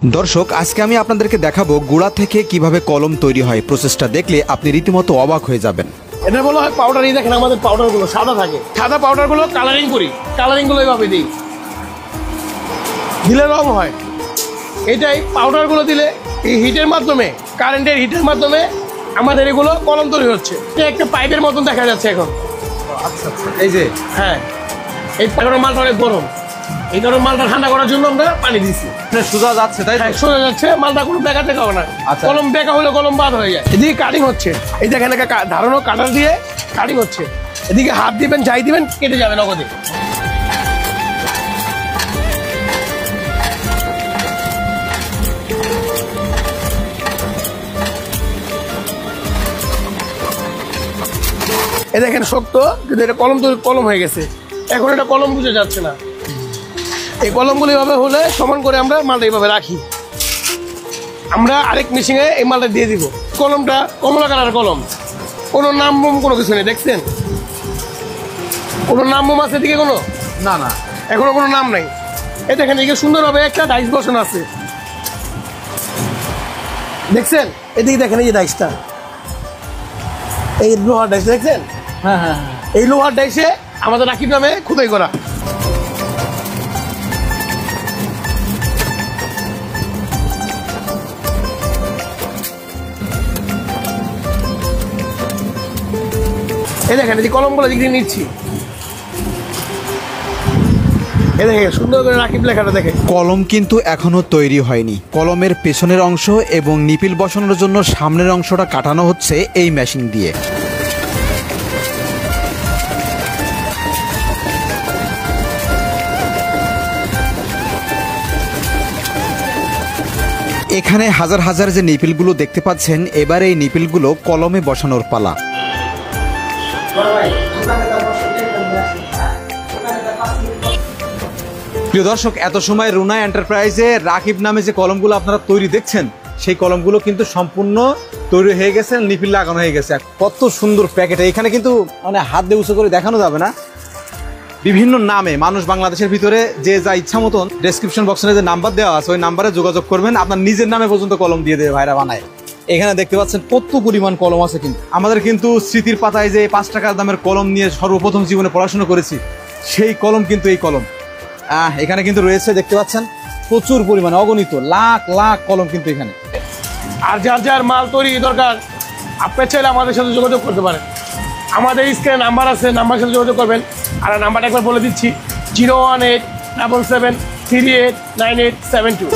দর্শক, আজকে আমি আপনাদেরকে দেখাবো গুড়া থেকে কিভাবে কলম তৈরি হয়। প্রসেসটা দেখলে আপনি রীতিমতো অবাক হয়ে যাবেন। এটা বলা হয় পাউডার। এই দেখেন আমাদের পাউডারগুলো সাদা থাকে, সাদা পাউডারগুলো কালারিং করি, কালারিংগুলো এইভাবে দিই, দিলে রং হয়। এটাই পাউডারগুলো দিলে এই হিটের মাধ্যমে, কারেন্টের হিটের মাধ্যমে আমাদের এগুলো কলম তৈরি হচ্ছে। এটা একটা পাইপের মতন দেখা যাচ্ছে এখন। আচ্ছা আচ্ছা, এই যে হ্যাঁ, এই পাইপের মালটা অনেক গরম, এই কারণে মালটা ঠান্ডা করার জন্য আমরা পানি দিচ্ছি। সোজা যাচ্ছে, তাই সোজা যাচ্ছে, মালটা কোনো বেকা টেকা হবে না। কলম বেকা হলে কলম বাদ হয়ে যায়। এদিকে কাটিং হচ্ছে, এই দেখেন ধারণা কাটার দিয়ে কাটিং হচ্ছে। এদিকে হাত দিবেন, যাই দিবেন কেটে যাবে নগদে। এ দেখেন শক্ত, কিন্তু এটা কলম হয়ে গেছে। এখন এটা কলম বুঝে যাচ্ছে না। এই কলমগুলো এইভাবে হলে সমান করে আমরা মালটা এইভাবে রাখি। আমরা আরেক মেশিনে এই মালটা দিয়ে দিব। কলমটা কমলা কালার কলম, কোনো নাম কোনো কিছু নেই। দেখছেন কোনো নাম আছে এদিকে? কোনো না না, এখনো কোনো নাম নাই। এই দেখেন এদিকে সুন্দরভাবে একটা ডাইস বসানো আছে, দেখছেন? এদিকে দেখেন এই যে ডাইসটা, এই লোহার ডাইস দেখছেন? হ্যাঁ হ্যাঁ, এই লোহার ডাইসে আমাদের রাকিব নামে খোদাই করা। এই দেখেন এই কলমগুলো দিক দিয়ে নিচ্ছি। এই দেখেন সুন্দর করে রাকিব লেখাটা দেখে। কলম কিন্তু এখনো তৈরি হয়নি। কলমের পেছনের অংশ এবং নিপিল বসানোর জন্য সামনের অংশটা কাটানো হচ্ছে এই মেশিন দিয়ে। এখানে হাজার হাজার যে নিপিলগুলো দেখতে পাচ্ছেন, এবার এই নিপিলগুলো কলমে বসানোর পালা। প্রিয় দর্শক, এত সময় রুনা এন্টারপ্রাইজে রাকিব নামে যে কলমগুলো আপনারা তৈরি দেখছেন, সেই কলমগুলো কিন্তু সম্পূর্ণ তৈরি হয়ে গেছে, নিপিল লাগানো হয়ে গেছে। কত সুন্দর প্যাকেট! এখানে কিন্তু মানে হাত দিয়ে উঁচু করে দেখানো যাবে না। বিভিন্ন নামে মানুষ বাংলাদেশের ভিতরে যে যা ইচ্ছা মতন ডেসক্রিপশন বক্সে যে নাম্বার দেওয়া আছে, ওই নাম্বারে যোগাযোগ করবেন। আপনার নিজের নামে পর্যন্ত কলম দিয়ে দেবে ভাইরা বানায়। এখানে দেখতে পাচ্ছেন কত পরিমাণ কলম আছে। কিন্তু আমাদের কিন্তু স্মৃতির পাতায় যে 5 টাকার দামের কলম নিয়ে সর্বপ্রথম জীবনে পড়াশোনা করেছি, সেই কলম কিন্তু এই কলম। এখানে কিন্তু রয়েছে, দেখতে পাচ্ছেন প্রচুর পরিমাণে, অগণিত লাখ লাখ কলম কিন্তু এখানে। আর যার যার মাল তৈরি দরকার, আপনি চাইলে আমাদের সাথে যোগাযোগ করতে পারেন। আমাদের স্ক্রিনে নাম্বার আছে, নাম্বারের সাথে যোগাযোগ করবেন। আর নাম্বারটা একবার বলে দিচ্ছি, 01877738987 2।